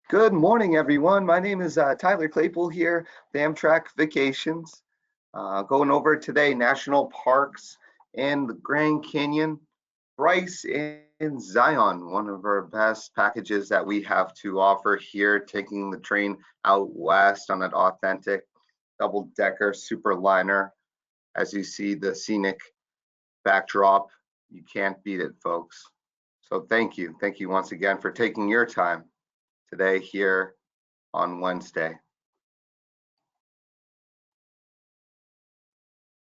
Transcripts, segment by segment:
Good morning, everyone. My name is Tyler Claypool here, the Amtrak Vacations. Going over today national parks and the Grand Canyon. Bryce and Zion, one of our best packages that we have to offer here, taking the train out west on an authentic double-decker superliner. As you see the scenic backdrop, you can't beat it, folks. So thank you. Thank you once again for taking your time today here on Wednesday.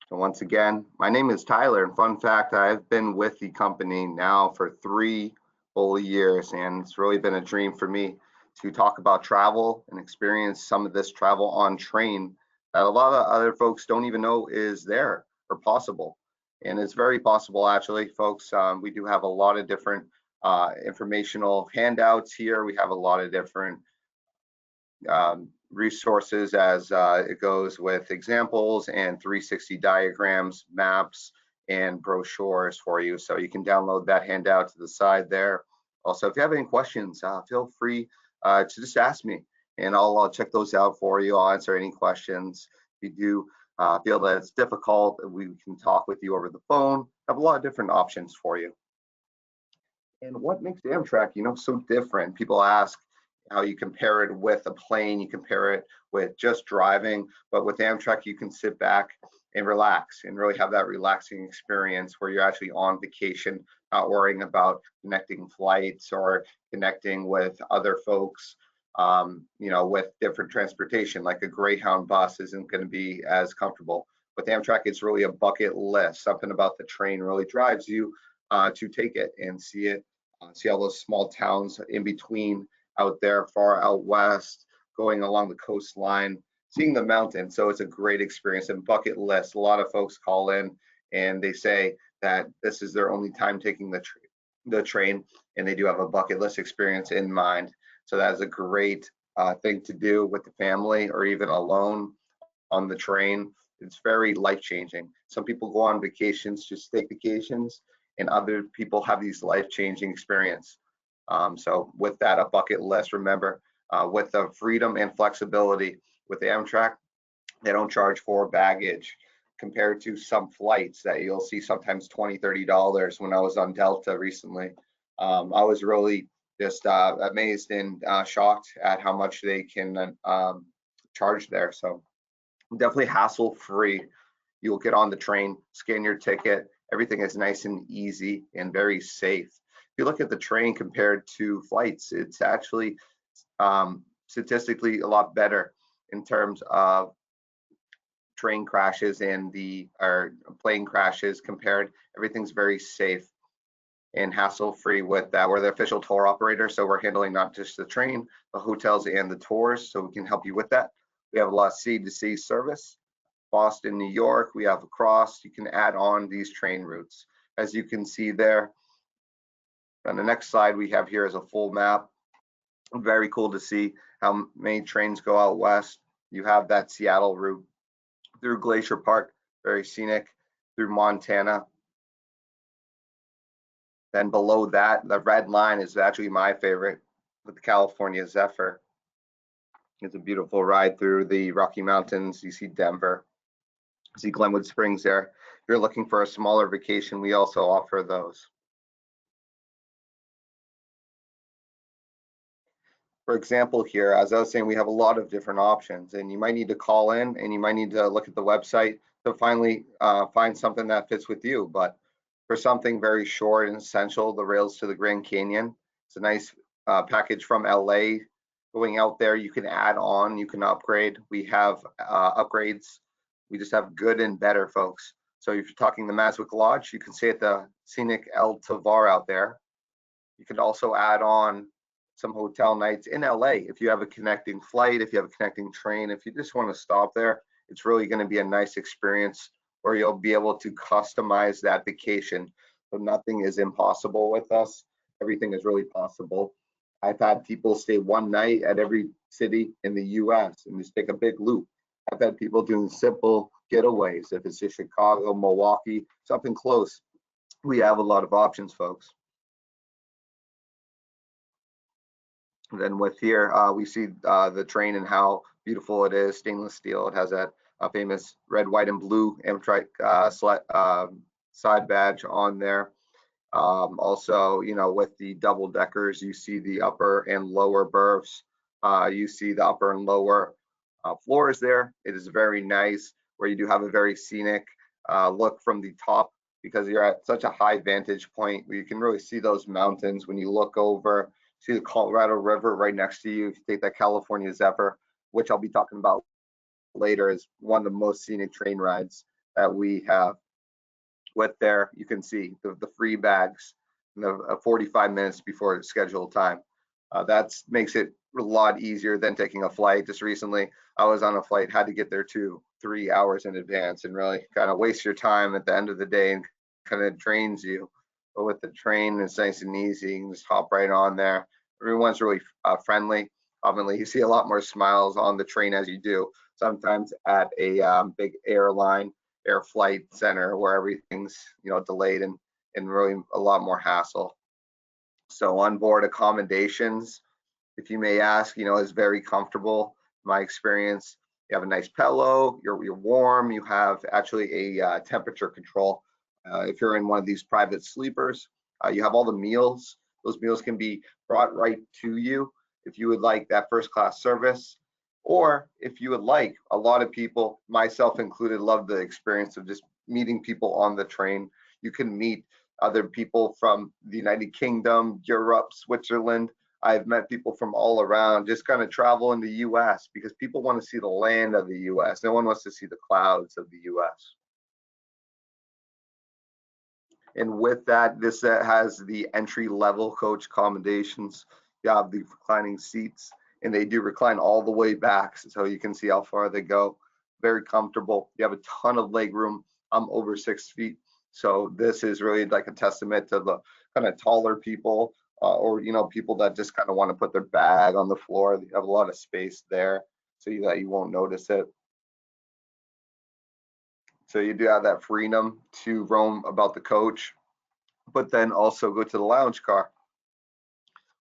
So once again, my name is Tyler, and fun fact, I've been with the company now for 3 whole years, and it's really been a dream for me to talk about travel and experience some of this travel on train that a lot of other folks don't even know is there or possible. And it's very possible, actually, folks. We do have a lot of different informational handouts here. We have a lot of different resources as it goes with examples and 360 diagrams, maps, and brochures for you. So you can download that handout to the side there. Also, if you have any questions, feel free to just ask me, and I'll check those out for you. I'll answer any questions. If you do feel that it's difficult, we can talk with you over the phone. Have a lot of different options for you. And what makes Amtrak, so different? People ask how you compare it with a plane, you compare it with just driving, but with Amtrak, you can sit back and relax and really have that relaxing experience where you're actually on vacation, not worrying about connecting flights or connecting with other folks, with different transportation. Like a Greyhound bus isn't going to be as comfortable. With Amtrak, it's really a bucket list. Something about the train really drives you to take it and see it. See all those small towns in between out there, far out west, going along the coastline, seeing the mountains. So it's a great experience and bucket list. A lot of folks call in and they say that this is their only time taking the train, and they do have a bucket list experience in mind. So that is a great thing to do with the family or even alone on the train. It's very life-changing. Some people go on vacations, just take vacations, and other people have these life-changing experience. So with that, a bucket list, remember, with the freedom and flexibility with Amtrak, they don't charge for baggage compared to some flights that you'll see sometimes $20, $30. When I was on Delta recently, I was really just amazed and shocked at how much they can charge there. So definitely hassle-free. You'll get on the train, scan your ticket. Everything is nice and easy and very safe. If you look at the train compared to flights, it's actually statistically a lot better in terms of train crashes and or plane crashes compared. Everything's very safe and hassle-free with that. We're the official tour operator, so we're handling not just the train, the hotels and the tours, so we can help you with that. We have a lot of sea-to-sea service. Boston, New York, we have across. You can add on these train routes. As you can see there, on the next slide we have here is a full map. Very cool to see how many trains go out west. You have that Seattle route through Glacier Park, very scenic, through Montana. Then below that, the red line is actually my favorite with the California Zephyr. It's a beautiful ride through the Rocky Mountains. You see Denver, see Glenwood Springs there. If you're looking for a smaller vacation, we also offer those. For example, here, as I was saying, we have a lot of different options, and you might need to call in and you might need to look at the website to finally find something that fits with you. But for something very short and essential, the rails to the Grand Canyon, it's a nice package from LA. Going out there, you can add on, you can upgrade. We have upgrades. We just have good and better, folks. So if you're talking the Maswick Lodge, you can stay at the scenic El Tovar out there. You can also add on some hotel nights in LA if you have a connecting flight, if you have a connecting train, if you just want to stop there. It's really going to be a nice experience where you'll be able to customize that vacation. So nothing is impossible with us. Everything is really possible. I've had people stay one night at every city in the US and just take a big loop. I've had people doing simple getaways. If it's just Chicago, Milwaukee, something close. We have a lot of options, folks. Then with here, we see the train and how beautiful it is, stainless steel. It has that famous red, white, and blue Amtrak side badge on there. Also, with the double deckers, you see the upper and lower berths. You see the upper and lower floors there. It is very nice where you do have a very scenic look from the top because you're at such a high vantage point where you can really see those mountains when you look over, see the Colorado River right next to you. If you take that California Zephyr, which I'll be talking about later, is one of the most scenic train rides that we have. With there, you can see the free bags, 45 minutes before scheduled time. That makes it a lot easier than taking a flight. Just recently, I was on a flight, had to get there 2-3 hours in advance, and really kind of waste your time at the end of the day and kind of drains you. But with the train, it's nice and easy. You can just hop right on there. Everyone's really friendly. Obviously, you see a lot more smiles on the train as you do sometimes at a big airline air flight center where everything's delayed and really a lot more hassle. So onboard accommodations, if you may ask, is very comfortable. My experience, you have a nice pillow, you're warm, you have actually a temperature control. If you're in one of these private sleepers, you have all the meals. Those meals can be brought right to you if you would like that first class service. Or if you would like, a lot of people, myself included, love the experience of just meeting people on the train. You can meet other people from the United Kingdom, Europe, Switzerland. I've met people from all around, just kind of travel in the US because people want to see the land of the US. No one wants to see the clouds of the US. And with that, this has the entry level coach accommodations. You have the reclining seats, and they do recline all the way back, so you can see how far they go. Very comfortable. You have a ton of leg room. I'm over 6 feet, so this is really like a testament to the kind of taller people, or people that just kind of want to put their bag on the floor. You have a lot of space there, so that you won't notice it. So you do have that freedom to roam about the coach, but then also go to the lounge car.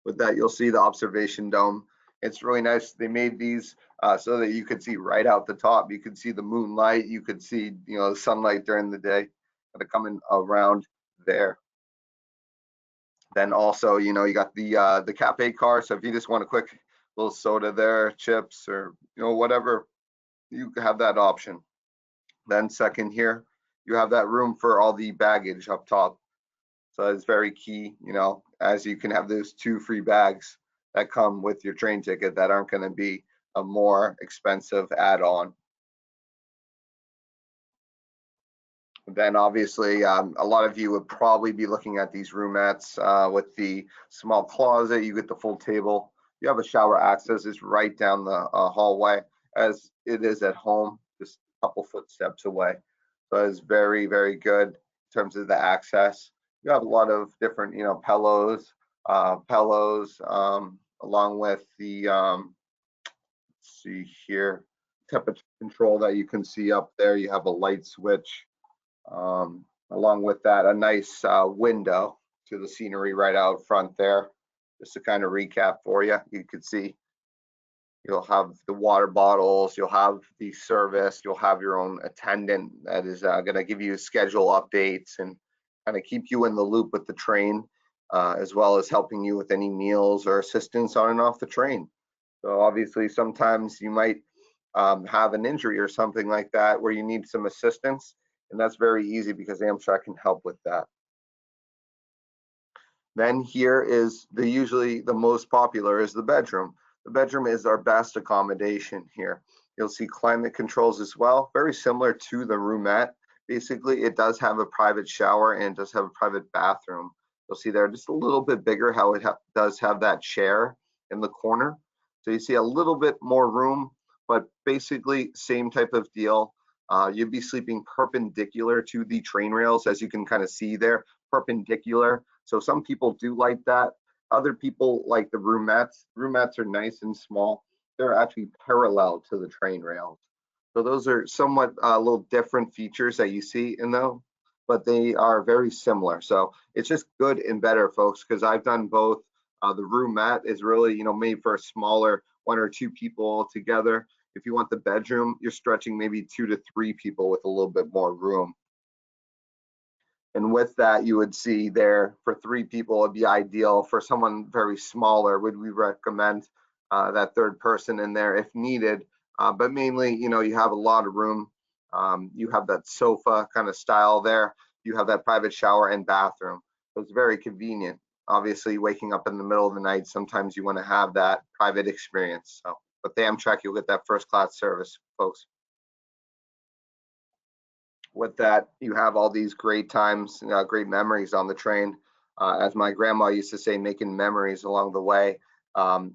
With that, you'll see the observation dome. It's really nice. They made these so that you could see right out the top. You could see the moonlight. You could see, the sunlight during the day kind of coming around there. Then also, you got the cafe car. So if you just want a quick little soda there, chips, or whatever, you have that option. Then second here, you have that room for all the baggage up top. So it's very key, as you can have those 2 free bags that come with your train ticket that aren't going to be a more expensive add-on. Then obviously, a lot of you would probably be looking at these roomettes with the small closet. You get the full table. You have a shower access. It's right down the hallway as it is at home, just a couple footsteps away. So it's very, very good in terms of the access. You have a lot of different, pillows, along with the, let's see here, temperature control that you can see up there. You have a light switch. Along with that, a nice window to the scenery right out front there. Just to kind of recap for you, you could see you'll have the water bottles, you'll have the service, you'll have your own attendant that is going to give you schedule updates and kind of keep you in the loop with the train, as well as helping you with any meals or assistance on and off the train. So obviously, sometimes you might have an injury or something like that where you need some assistance. And that's very easy because Amtrak can help with that. Then here is usually the most popular is the bedroom. The bedroom is our best accommodation here. You'll see climate controls as well, very similar to the roomette. Basically, it does have a private shower and it does have a private bathroom. You'll see there just a little bit bigger how it does have that chair in the corner. So you see a little bit more room, but basically same type of deal. You'd be sleeping perpendicular to the train rails, as you can kind of see there, perpendicular. So some people do like that. Other people like the roomettes. Roomettes are nice and small. They're actually parallel to the train rails. So those are somewhat a little different features that you see in them, but they are very similar. So it's just good and better, folks, because I've done both. The roomette is really, made for a smaller 1 or 2 people together. If you want the bedroom, you're stretching maybe 2 to 3 people with a little bit more room. And with that, you would see there for 3 people, it'd be ideal. For someone very smaller, would we recommend that third person in there if needed? But mainly, you have a lot of room. You have that sofa kind of style there. You have that private shower and bathroom. So it's very convenient. Obviously, waking up in the middle of the night, sometimes you want to have that private experience. So with the Amtrak, you'll get that first class service, folks. With that, you have all these great times, great memories on the train. As my grandma used to say, making memories along the way.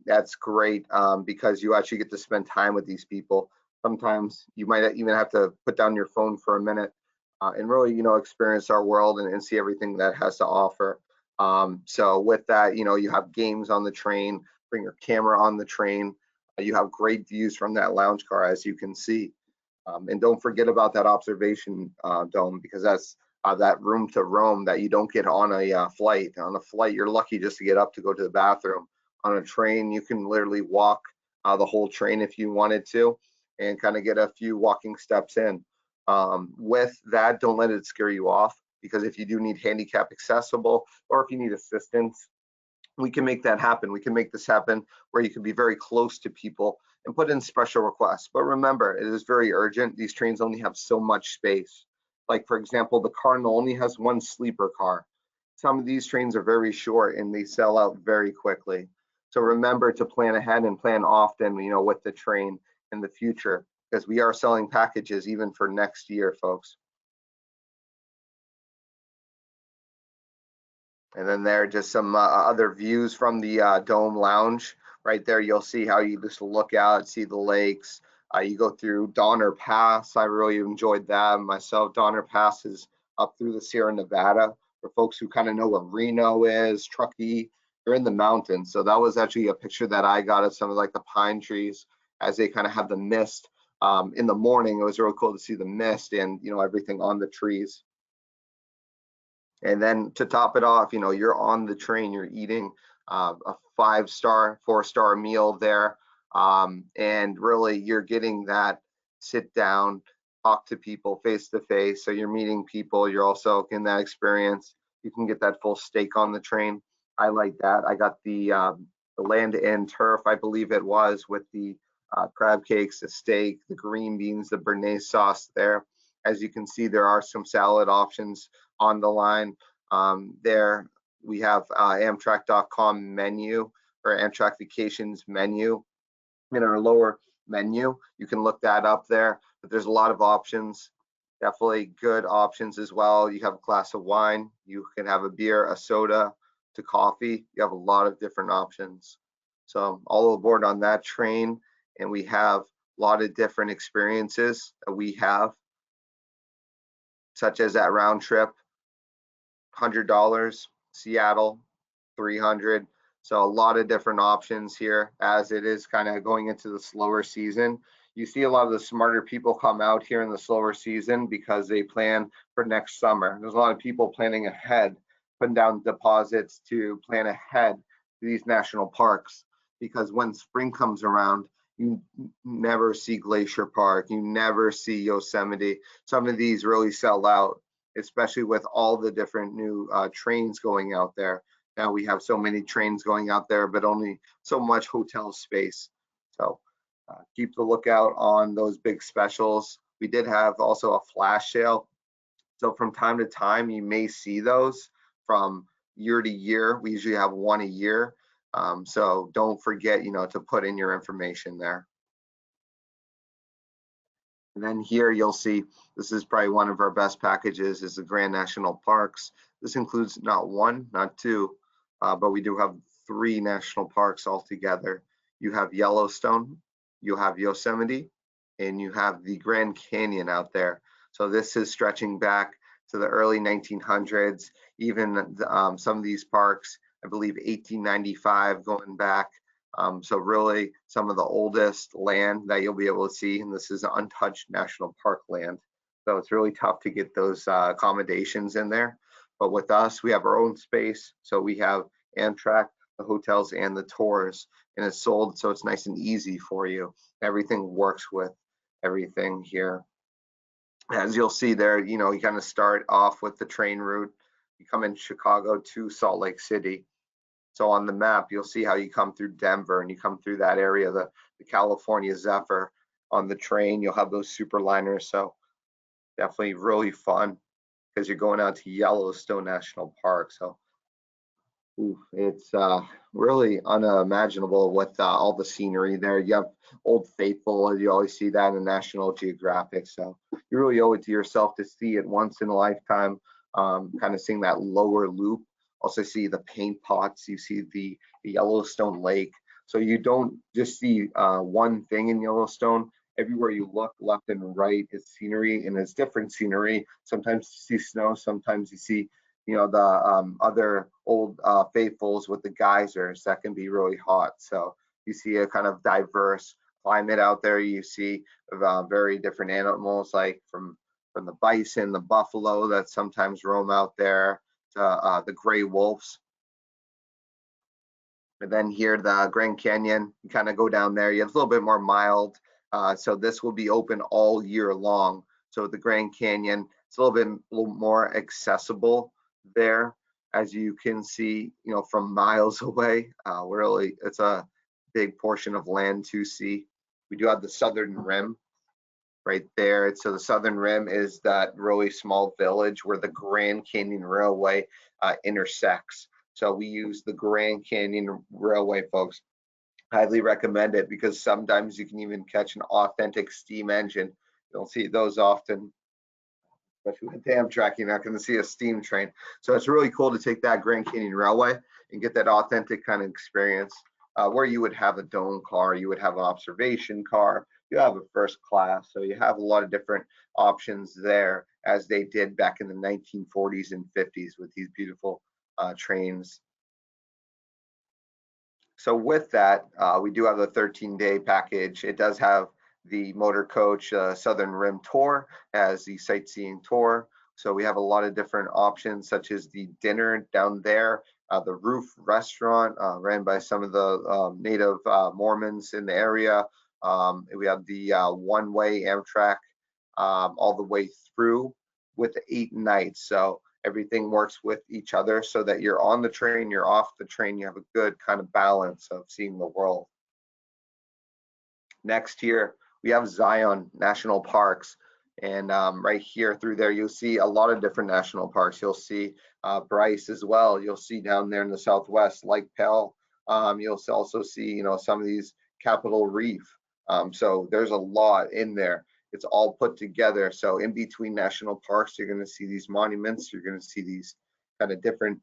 That's great because you actually get to spend time with these people. Sometimes you might even have to put down your phone for a minute and really, experience our world and see everything that has to offer. So with that, you have games on the train, bring your camera on the train. You have great views from that lounge car, as you can see. And don't forget about that observation dome, because that's that room to roam that you don't get on a flight. On a flight, you're lucky just to get up to go to the bathroom. On a train, you can literally walk the whole train if you wanted to and kind of get a few walking steps in. With that, don't let it scare you off, because if you do need handicap accessible or if you need assistance, we can make that happen. We can make this happen where you can be very close to people and put in special requests. But remember, it is very urgent. These trains only have so much space. Like, for example, the Cardinal only has 1 sleeper car. Some of these trains are very short and they sell out very quickly. So remember to plan ahead and plan often, with the train in the future, because we are selling packages even for next year, folks. And then there are just some other views from the Dome Lounge. Right there, you'll see how you just look out, see the lakes. You go through Donner Pass. I really enjoyed that myself. Donner Pass is up through the Sierra Nevada. For folks who kind of know where Reno is, Truckee, they're in the mountains. So that was actually a picture that I got of some of like the pine trees as they kind of have the mist. In the morning, it was really cool to see the mist and everything on the trees. And then to top it off, you're on the train, you're eating a 5-star, 4-star meal there. And really, you're getting that sit down, talk to people face to face. So you're meeting people, you're also getting that experience. You can get that full steak on the train. I like that. I got the land and turf, I believe it was, with the crab cakes, the steak, the green beans, the béarnaise sauce there. As you can see, there are some salad options on the line. There we have Amtrak.com menu or Amtrak Vacations menu in our lower menu. You can look that up there, but there's a lot of options. Definitely good options as well. You have a glass of wine, you can have a beer, a soda, to coffee. You have a lot of different options. So all aboard on that train, and we have a lot of different experiences that we have, such as that round trip, $100, Seattle, 300. So a lot of different options here as it is kind of going into the slower season. You see a lot of the smarter people come out here in the slower season because they plan for next summer. There's a lot of people planning ahead, putting down deposits to plan ahead to these national parks, because when spring comes around, you never see Glacier Park, you never see Yosemite. Some of these really sell out, especially with all the different new trains going out there. Now we have so many trains going out there, but only so much hotel space. So keep the lookout on those big specials. We did have also a flash sale. So from time to time, you may see those from year to year. We usually have 1 a year. So don't forget, to put in your information there. And then here you'll see, this is probably one of our best packages, is the Grand National Parks. This includes not 1, not 2, but we do have 3 national parks altogether. You have Yellowstone, you have Yosemite, and you have the Grand Canyon out there. So this is stretching back to the early 1900s, even some of these parks, I believe 1895 going back. So really some of the oldest land that you'll be able to see, and this is untouched national park land. So it's really tough to get those accommodations in there. But with us, we have our own space. So we have Amtrak the hotels and the tours, and it's sold so it's nice and easy for you. Everything works with everything here. As you'll see there, you know, you kind of start off with the train route. You come in Chicago to Salt Lake City. So on the map, you'll see how you come through Denver and you come through that area, the California Zephyr on the train. You'll have those superliners. So definitely really fun because you're going out to Yellowstone National Park. So it's really unimaginable with all the scenery there. You have Old Faithful, you always see that in National Geographic. So you really owe it to yourself to see it once in a lifetime, kind of seeing that lower loop. Also see the paint pots, you see the Yellowstone Lake. So you don't just see one thing in Yellowstone. Everywhere you look, left and right, is scenery, and it's different scenery. Sometimes you see snow, sometimes you see, you know, the other old faithfuls with the geysers that can be really hot. So you see a kind of diverse climate out there. You see very different animals, like from the bison, the buffalo that sometimes roam out there, to the gray wolves. And then here, the Grand Canyon, you kind of go down there. You have a little bit more mild. So this will be open all year long. So the Grand Canyon, it's a little more accessible there, as you can see, you know, from miles away. Really, it's a big portion of land to see. We do have the Southern Rim right there. So the Southern Rim is that really small village where the Grand Canyon Railway intersects. So we use the Grand Canyon Railway, folks. Highly recommend it because sometimes you can even catch an authentic steam engine. You don't see those often, especially with Amtrak. You're not going to see a steam train. So it's really cool to take that Grand Canyon Railway and get that authentic kind of experience where you would have a dome car, you would have an observation car, you have a first class. So you have a lot of different options there, as they did back in the 1940s and 50s with these beautiful trains. So with that, we do have the 13-day package. It does have the motor coach Southern Rim Tour as the sightseeing tour. So we have a lot of different options, such as the dinner down there, the roof restaurant ran by some of the native Mormons in the area. We have the one-way Amtrak all the way through with 8 nights. So everything works with each other so that you're on the train, you're off the train, you have a good kind of balance of seeing the world. Next here, we have Zion National Parks. And right here through there, you'll see a lot of different national parks. You'll see Bryce as well. You'll see down there in the Southwest, Lake Pell. You'll also see, you know, some of these Capitol Reef. So there's a lot in there. It's all put together. So in between national parks, you're going to see these monuments. You're going to see these kind of different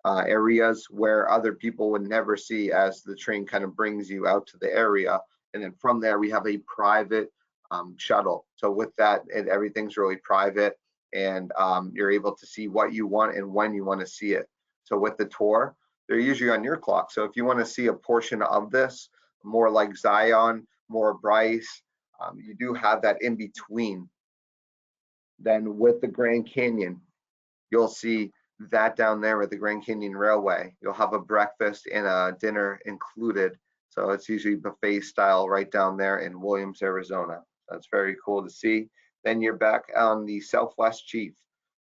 areas where other people would never see, as the train kind of brings you out to the area. And then from there, we have a private shuttle. So with that, everything's really private, and you're able to see what you want and when you want to see it. So with the tour, they're usually on your clock. So if you want to see a portion of this, more like Zion, more Bryce, you do have that in between. Then with the Grand Canyon, you'll see that down there with the Grand Canyon Railway. You'll have a breakfast and a dinner included. So it's usually buffet style right down there in Williams, Arizona. That's very cool to see. Then you're back on the Southwest Chief.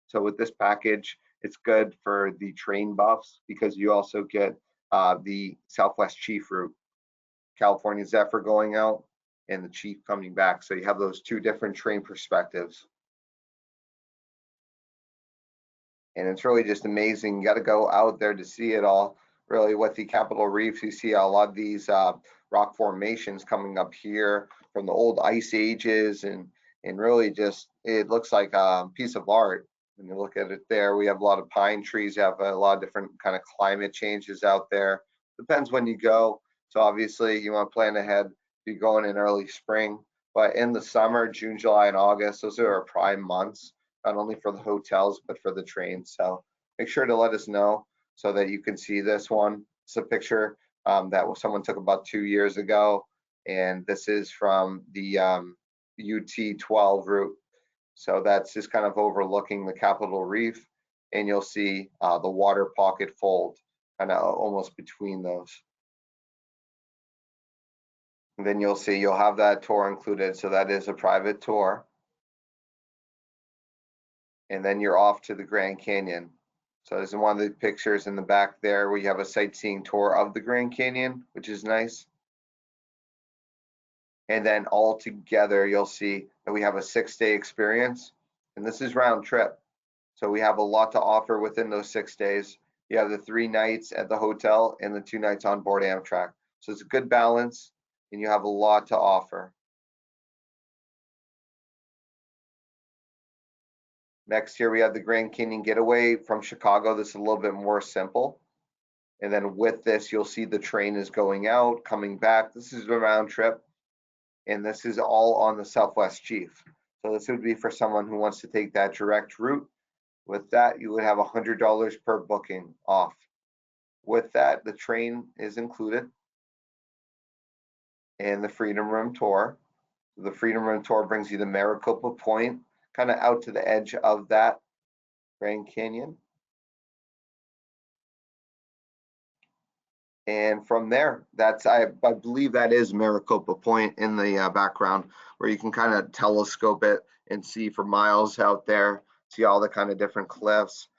So with this package, it's good for the train buffs because you also get the Southwest Chief route, California Zephyr going out and the Chief coming back. So you have those two different train perspectives. And it's really just amazing. You got to go out there to see it all. Really, with the Capitol Reefs, you see a lot of these rock formations coming up here from the old ice ages, and really just, it looks like a piece of art when you look at it there. We have a lot of pine trees. You have a lot of different kind of climate changes out there. Depends when you go. So obviously you want to plan ahead. You're going in early spring, but in the summer, June, July, and August, those are our prime months, not only for the hotels, but for the trains. So make sure to let us know so that you can see this one. It's a picture that someone took about 2 years ago. And this is from the UT 12 route. So that's just kind of overlooking the Capitol Reef. And you'll see the water pocket fold kind of almost between those. And then you'll see you'll have that tour included, so that is a private tour. And then you're off to the Grand Canyon. So there's one of the pictures in the back there where you have a sightseeing tour of the Grand Canyon, which is nice. And then all together, you'll see that we have a 6-day experience, and this is round trip. So we have a lot to offer within those 6 days. You have the 3 nights at the hotel and the 2 nights on board Amtrak. So it's a good balance, and you have a lot to offer. Next here, we have the Grand Canyon Getaway from Chicago. This is a little bit more simple. And then with this, you'll see the train is going out, coming back. This is the round trip. And this is all on the Southwest Chief. So this would be for someone who wants to take that direct route. With that, you would have $100 per booking off. With that, the train is included and the Freedom Room Tour. The Freedom Room Tour brings you to Maricopa Point, kind of out to the edge of that Grand Canyon. And from there, that's I believe that is Maricopa Point in the background, where you can kind of telescope it and see for miles out there, see all the kind of different cliffs.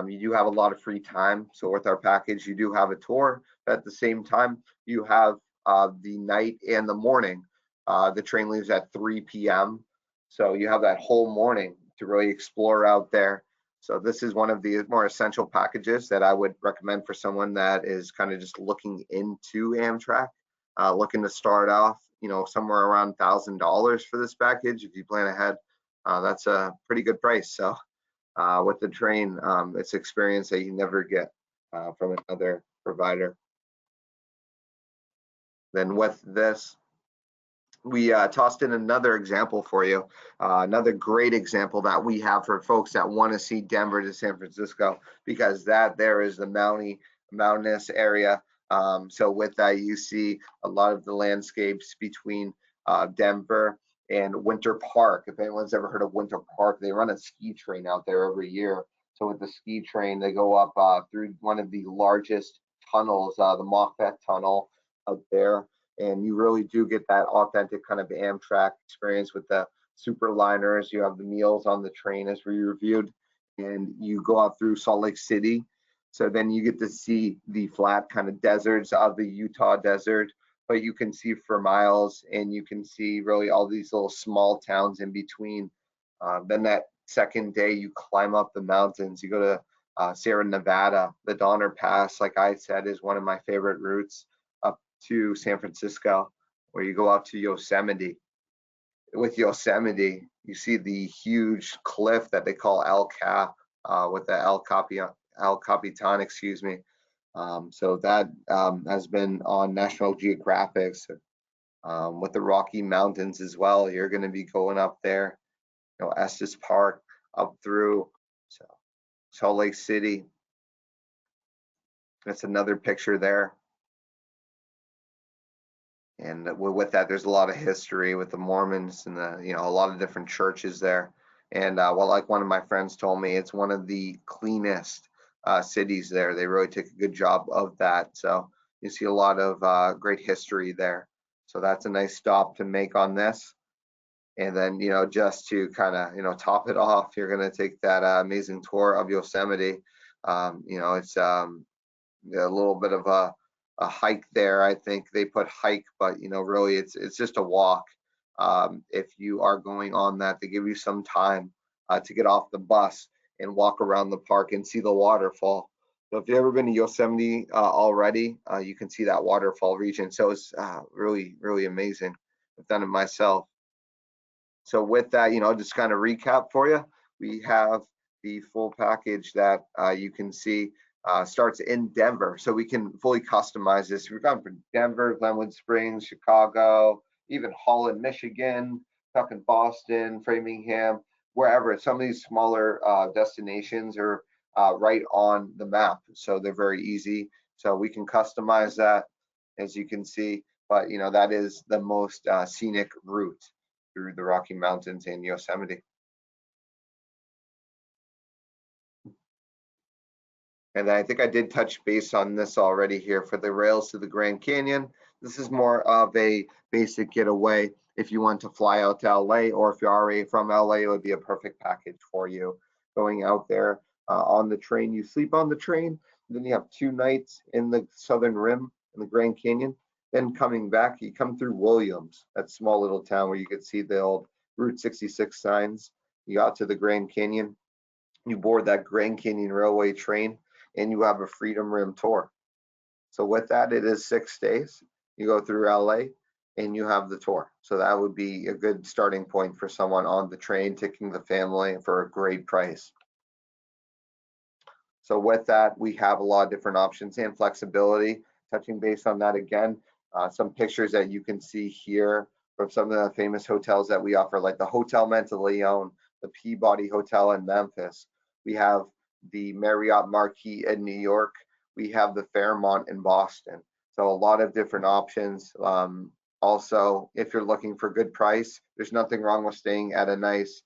You do have a lot of free time. So with our package, you do have a tour. But at the same time, you have the night and the morning. The train leaves at 3 p.m. So you have that whole morning to really explore out there. So this is one of the more essential packages that I would recommend for someone that is kind of just looking into Amtrak, looking to start off, somewhere around $1,000 for this package. If you plan ahead, that's a pretty good price. So with the train, it's experience that you never get from another provider. Then with this, we tossed in another example for you, another great example that we have for folks that want to see Denver to San Francisco, because that there is the mountainous area. So with that, you see a lot of the landscapes between Denver and Winter Park. If anyone's ever heard of Winter Park, they run a ski train out there every year. So with the ski train, they go up through one of the largest tunnels, the Moffett Tunnel out there. And you really do get that authentic kind of Amtrak experience with the superliners. You have the meals on the train as we reviewed, and you go out through Salt Lake City. So then you get to see the flat kind of deserts of the Utah desert, but you can see for miles, and you can see really all these little small towns in between. Then that second day, you climb up the mountains. You go to Sierra Nevada. The Donner Pass, like I said, is one of my favorite routes to San Francisco, where you go out to Yosemite. With Yosemite, you see the huge cliff that they call El Cap, with the El Capitan, excuse me. So that has been on National Geographic. With the Rocky Mountains as well, you're going to be going up there, Estes Park, up through Salt Lake City. That's another picture there. And with that, there's a lot of history with the Mormons and a lot of different churches there. And like one of my friends told me, it's one of the cleanest cities there. They really take a good job of that. So you see a lot of great history there. So that's a nice stop to make on this. And then, just to kind of, top it off, you're going to take that amazing tour of Yosemite. It's a little bit of a hike there. I think they put hike, but really it's just a walk. If you are going on that, they give you some time to get off the bus and walk around the park and see the waterfall. So if you've ever been to Yosemite already, you can see that waterfall region. So it's really, really amazing. I've done it myself. So with that, just kind of recap for you, we have the full package that you can see starts in Denver. So we can fully customize this. We're going from Denver, Glenwood Springs, Chicago, even Holland, Michigan, talking Boston, Framingham, wherever. Some of these smaller destinations are right on the map. So they're very easy. So we can customize that, as you can see. But, that is the most scenic route through the Rocky Mountains and Yosemite. And I think I did touch base on this already here for the rails to the Grand Canyon. This is more of a basic getaway if you want to fly out to LA, or if you're already from LA, it would be a perfect package for you. Going out there on the train, you sleep on the train, then you have 2 nights in the southern rim in the Grand Canyon. Then coming back, you come through Williams, that small little town where you could see the old Route 66 signs. You got to the Grand Canyon, you board that Grand Canyon Railway train, and you have a Freedom Rim tour. So with that, it is 6 days. You go through LA and you have the tour. So that would be a good starting point for someone on the train, taking the family for a great price. So with that, we have a lot of different options and flexibility. Touching base on that again, some pictures that you can see here from some of the famous hotels that we offer, like the Hotel Monteleone, the Peabody Hotel in Memphis. We have the Marriott Marquis in New York. We have the Fairmont in Boston. So a lot of different options. Also, if you're looking for good price, there's nothing wrong with staying at a nice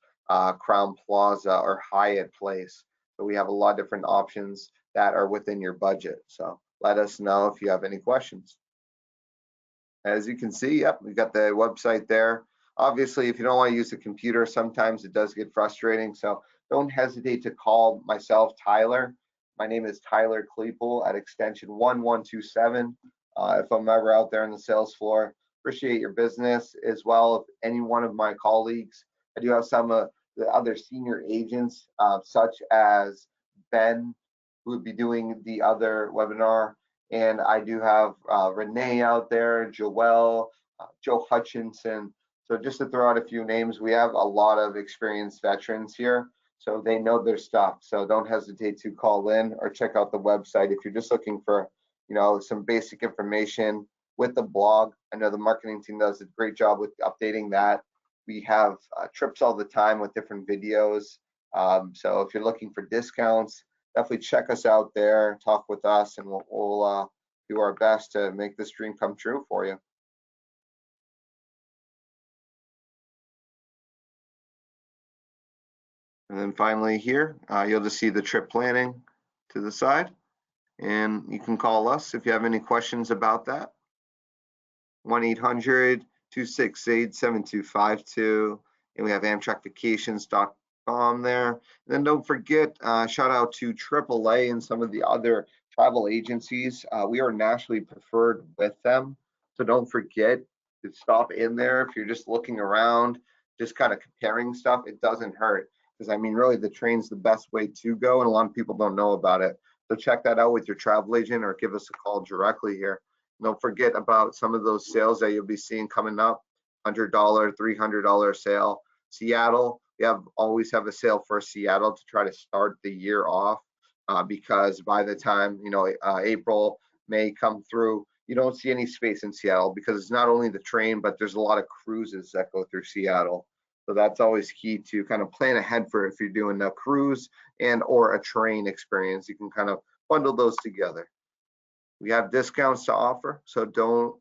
Crown Plaza or Hyatt place. So we have a lot of different options that are within your budget. So let us know if you have any questions. As you can see, yep, we got the website there. Obviously, if you don't want to use the computer, sometimes it does get frustrating. So don't hesitate to call myself, Tyler. My name is Tyler Kleeple at extension 1127. If I'm ever out there on the sales floor, appreciate your business as well. If any one of my colleagues, I do have some of the other senior agents, such as Ben, who would be doing the other webinar. And I do have Renee out there, Joelle, Joe Hutchinson. So just to throw out a few names, we have a lot of experienced veterans here, so they know their stuff. So don't hesitate to call in or check out the website if you're just looking for, some basic information with the blog. I know the marketing team does a great job with updating that. We have trips all the time with different videos. So if you're looking for discounts, definitely check us out there, talk with us, and we'll do our best to make this dream come true for you. And then finally here, you'll just see the trip planning to the side, and you can call us if you have any questions about that. 1-800-268-7252, and we have AmtrakVacations.com there. And then don't forget, shout out to AAA and some of the other travel agencies. We are nationally preferred with them, so don't forget to stop in there if you're just looking around, just kind of comparing stuff. It doesn't hurt, because I mean, really, the train's the best way to go, and a lot of people don't know about it. So check that out with your travel agent, or give us a call directly here. Don't forget about some of those sales that you'll be seeing coming up. $100, $300 sale. Seattle, we always have a sale for Seattle to try to start the year off, because by the time April, May come through, you don't see any space in Seattle, because it's not only the train, but there's a lot of cruises that go through Seattle. So that's always key to kind of plan ahead for if you're doing a cruise and or a train experience. You can kind of bundle those together. We have discounts to offer, so don't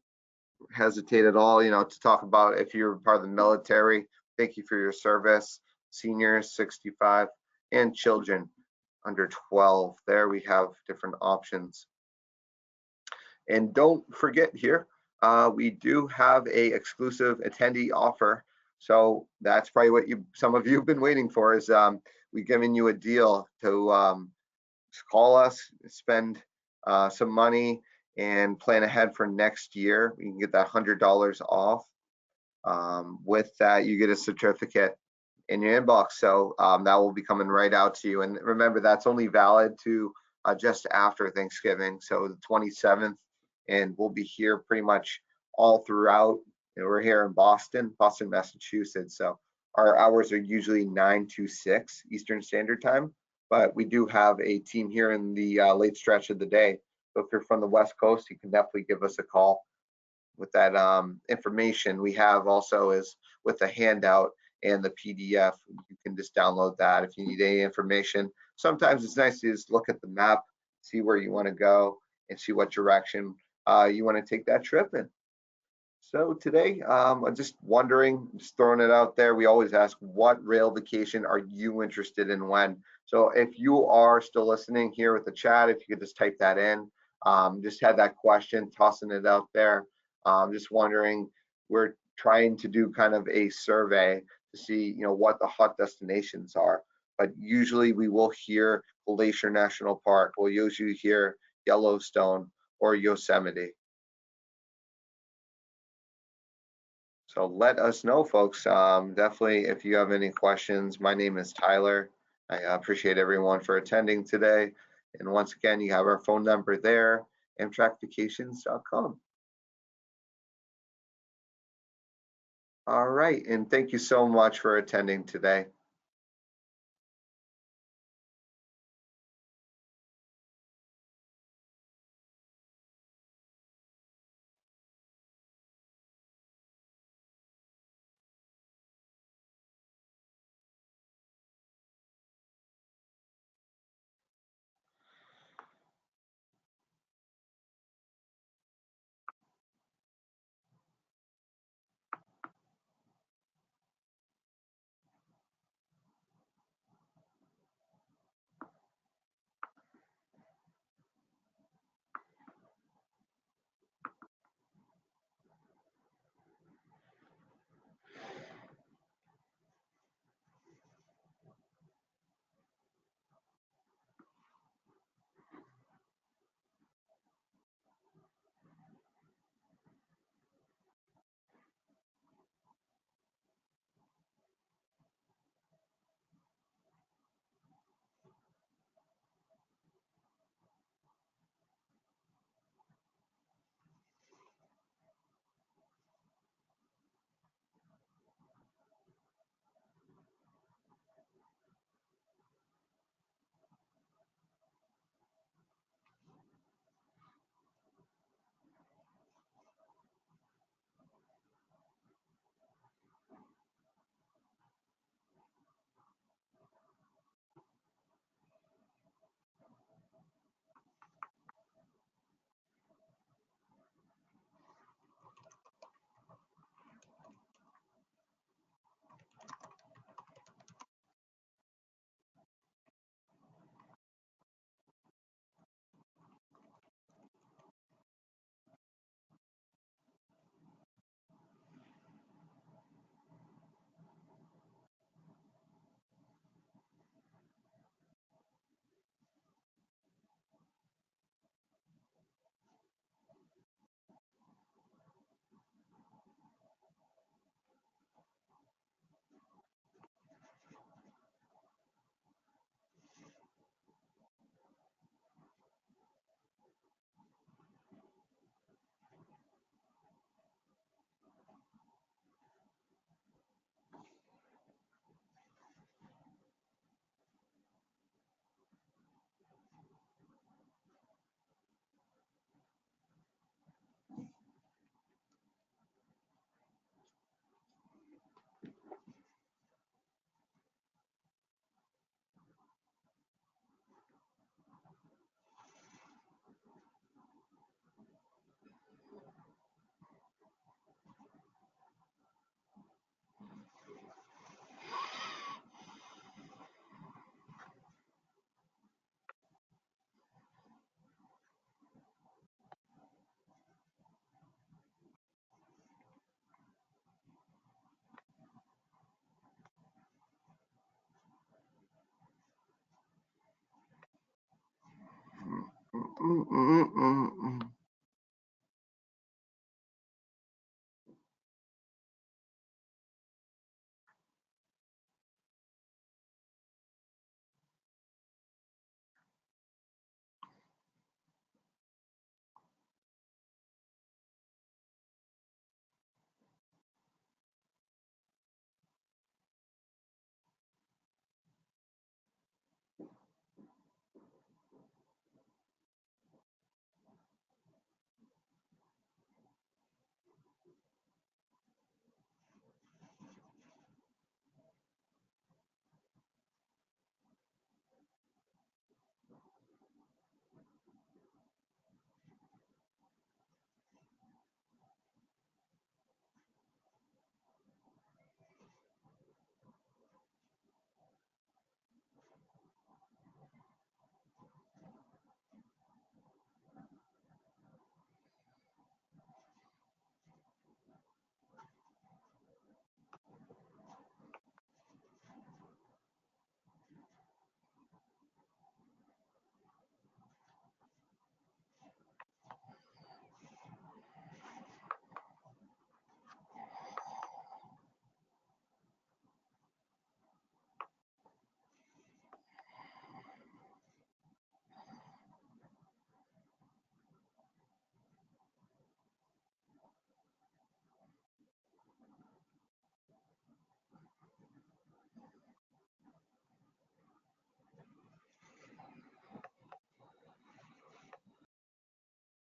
hesitate at all, to talk about if you're part of the military. Thank you for your service. Seniors 65 and children under 12. There we have different options. And don't forget here, we do have a exclusive attendee offer. So that's probably what some of you have been waiting for, is we've given you a deal to call us, spend some money, and plan ahead for next year. You can get that $100 off. With that, you get a certificate in your inbox. So that will be coming right out to you. And remember, that's only valid to just after Thanksgiving, so the 27th. And we'll be here pretty much all throughout. We're here in Boston, Massachusetts. So our hours are usually 9 to 6 Eastern Standard Time. But we do have a team here in the late stretch of the day. So if you're from the West Coast, you can definitely give us a call. With that information we have also is with the handout and the PDF. You can just download that if you need any information. Sometimes it's nice to just look at the map, see where you want to go, and see what direction you want to take that trip in. So today, I'm just wondering, just throwing it out there, we always ask, what rail vacation are you interested in when? So if you are still listening here with the chat, if you could just type that in, just had that question, tossing it out there. Just wondering, we're trying to do kind of a survey to see, what the hot destinations are. But usually we will hear Glacier National Park. We'll usually hear Yellowstone or Yosemite. So let us know, folks. Definitely, if you have any questions, my name is Tyler. I appreciate everyone for attending today. And once again, you have our phone number there, amtrakvacations.com. All right, and thank you so much for attending today.